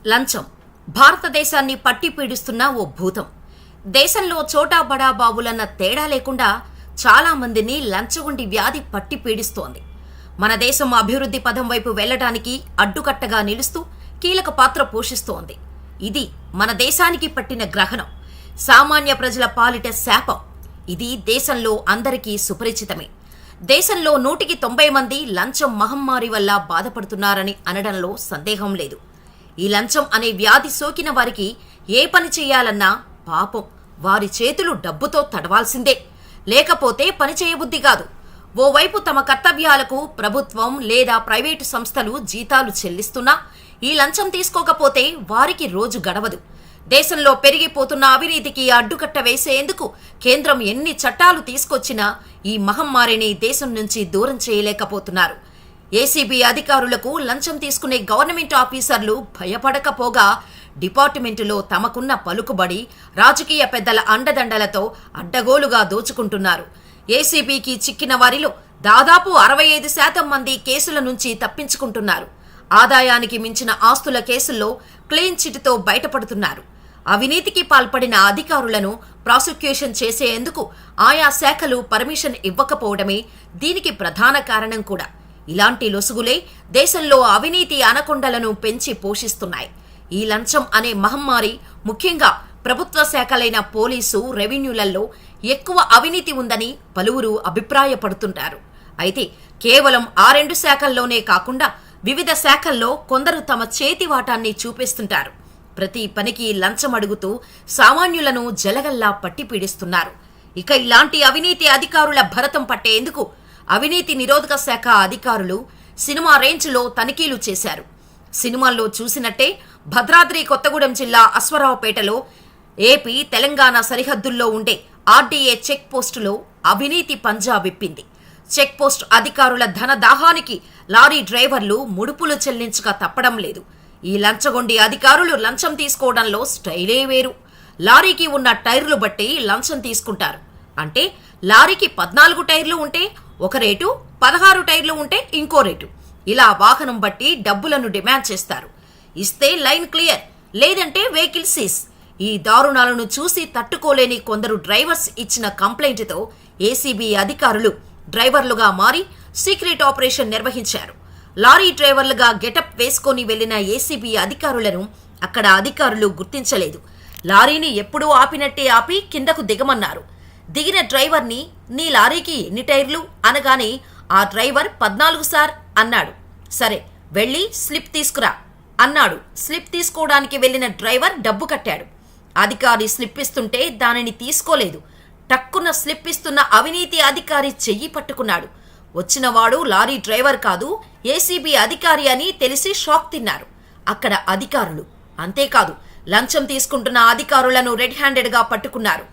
లంచం భారతదేశాన్ని పట్టి పీడిస్తున్న ఓ భూతం. దేశంలో చోటా బడా బాబులన్న తేడా లేకుండా చాలా మందిని లంచగొండి వ్యాధి పట్టి పీడిస్తోంది. మన దేశం అభివృద్ధి పథం వైపు వెళ్లడానికి అడ్డుకట్టగా నిలుస్తూ కీలక పాత్ర పోషిస్తోంది. ఇది మన దేశానికి పట్టిన గ్రహణం, సామాన్య ప్రజల పాలిట శాపం. ఇది దేశంలో అందరికీ సుపరిచితమే. దేశంలో 190 మంది లంచం మహమ్మారి వల్ల బాధపడుతున్నారని అనడంలో సందేహం లేదు. ఈ లంచం అనే వ్యాధి సోకిన వారికి ఏ పని చేయాలన్నా పాపం వారి చేతులు డబ్బుతో తడవాల్సిందే, లేకపోతే పని చేయబుద్ధి కాదు. ఓవైపు తమ కర్తవ్యాలకు ప్రభుత్వం లేదా ప్రైవేటు సంస్థలు జీతాలు చెల్లిస్తున్నా ఈ లంచం తీసుకోకపోతే వారికి రోజు గడవదు. దేశంలో పెరిగిపోతున్న అవినీతికి అడ్డుకట్ట వేసేందుకు కేంద్రం ఎన్ని చట్టాలు తీసుకొచ్చినా ఈ మహమ్మారిని దేశం నుంచి దూరం చేయలేకపోతున్నారు. ఏసీబీ అధికారులకు లంచం తీసుకునే గవర్నమెంట్ ఆఫీసర్లు భయపడకపోగా డిపార్ట్మెంటులో తమకున్న పలుకుబడి, రాజకీయ పెద్దల అండదండలతో అడ్డగోలుగా దోచుకుంటున్నారు. ఏసీబీకి చిక్కిన వారిలో దాదాపు 65% మంది కేసుల నుంచి తప్పించుకుంటున్నారు. ఆదాయానికి మించిన ఆస్తుల కేసుల్లో క్లీన్ చిట్తో బయటపడుతున్నారు. అవినీతికి పాల్పడిన అధికారులను ప్రాసిక్యూషన్ చేసేందుకు ఆయా శాఖలు పర్మిషన్ ఇవ్వకపోవడమే దీనికి ప్రధాన కారణం కూడా. ఇలాంటి లొసుగులే దేశంలో అవినీతి అనకొండలను పెంచి పోషిస్తున్నాయి. ఈ లంచం అనే మహమ్మారి ముఖ్యంగా ప్రభుత్వ శాఖలైన పోలీసు, రెవెన్యూలలో ఎక్కువ అవినీతి ఉందని పలువురు అభిప్రాయపడుతుంటారు. అయితే కేవలం ఆ 2 శాఖల్లోనే కాకుండా వివిధ శాఖల్లో కొందరు తమ చేతివాటాన్ని చూపిస్తుంటారు. ప్రతి పనికి లంచం అడుగుతూ సామాన్యులను జలగల్లా పట్టి పీడిస్తున్నారు. ఇక ఇలాంటి అవినీతి అధికారుల భరతం పట్టేందుకు అవినీతి నిరోధక శాఖ అధికారులు సినిమా రేంజ్లో తనిఖీలు చేశారు. సినిమాల్లో చూసినట్టే భద్రాద్రి కొత్తగూడెం జిల్లా అశ్వరావుపేటలో ఏపీ తెలంగాణ సరిహద్దుల్లో ఉండే ఆర్డీఏ చెక్ పోస్టులో అవినీతి పంజా విప్పింది. చెక్ పోస్ట్ అధికారుల ధన దాహానికి లారీ డ్రైవర్లు ముడుపులు చెల్లించక తప్పడం లేదు. ఈ లంచగొండి అధికారులు లంచం తీసుకోవడంలో స్టైలే వేరు. లారీకి ఉన్న టైర్లు బట్టి లంచం తీసుకుంటారు. అంటే లారీకి 14 టైర్లు ఉంటే ఒక రేటు, 16 టైర్లు ఉంటే ఇంకో రేటు. ఇలా వాహనం బట్టి డబ్బులను డిమాండ్ చేస్తారు. ఇస్తే లైన్ క్లియర్, లేదంటే వెహికల్ సీజ్. ఈ దారుణాలను చూసి తట్టుకోలేని కొందరు డ్రైవర్స్ ఇచ్చిన కంప్లైంట్తో ఏసీబీ అధికారులు డ్రైవర్లుగా మారి సీక్రెట్ ఆపరేషన్ నిర్వహించారు. లారీ డ్రైవర్లుగా గెటప్ వేసుకొని వెళ్లిన ఏసీబీ అధికారులను అక్కడ అధికారులు గుర్తించలేదు. లారీని ఎప్పుడూ ఆపినట్టే ఆపి కిందకు దిగమన్నారు. దిగిన డ్రైవర్ని నీ లారీకి ఎన్ని టైర్లు అనగానే ఆ డ్రైవర్ 14 సార్ అన్నాడు. సరే వెళ్ళి స్లిప్ తీసుకురా అన్నాడు. స్లిప్ తీసుకోవడానికి వెళ్లిన డ్రైవర్ డబ్బు కట్టాడు. అధికారి స్లిప్ ఇస్తుంటే దానిని తీసుకోలేదు. టక్కున స్లిప్ ఇస్తున్న అవినీతి అధికారి చెయ్యి పట్టుకున్నాడు. వచ్చినవాడు లారీ డ్రైవర్ కాదు, ఏసీబీ అధికారి అని తెలిసి షాక్ తిన్నారు అక్కడ అధికారులు. అంతేకాదు లంచం తీసుకుంటున్న అధికారులను రెడ్ హ్యాండెడ్గా పట్టుకున్నారు.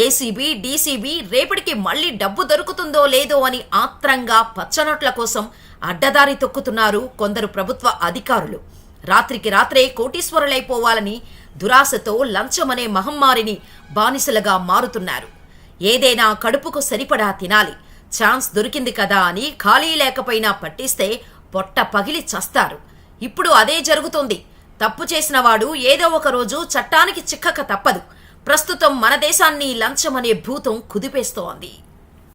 ఏసీబీ, డీసీబీ రేపటికి మళ్లీ డబ్బు దొరుకుతుందో లేదో అని ఆత్రంగా పచ్చనోట్ల కోసం అడ్డదారి తొక్కుతున్నారు కొందరు ప్రభుత్వ అధికారులు. రాత్రికి రాత్రే కోటీశ్వరులైపోవాలని దురాశతో లంచమనే మహమ్మారిని బానిసలుగా మారుతున్నారు. ఏదైనా కడుపుకు సరిపడా తినాలి, ఛాన్స్ దొరికింది కదా అని ఖాళీ లేకపోయినా పట్టిస్తే పొట్ట పగిలి చస్తారు. ఇప్పుడు అదే జరుగుతోంది. తప్పు చేసిన వాడు ఏదో ఒక రోజు చట్టానికి చిక్కక తప్పదు. ప్రస్తుతం మన దేశాన్ని లంచమనే భూతం కుదిపేస్తోంది.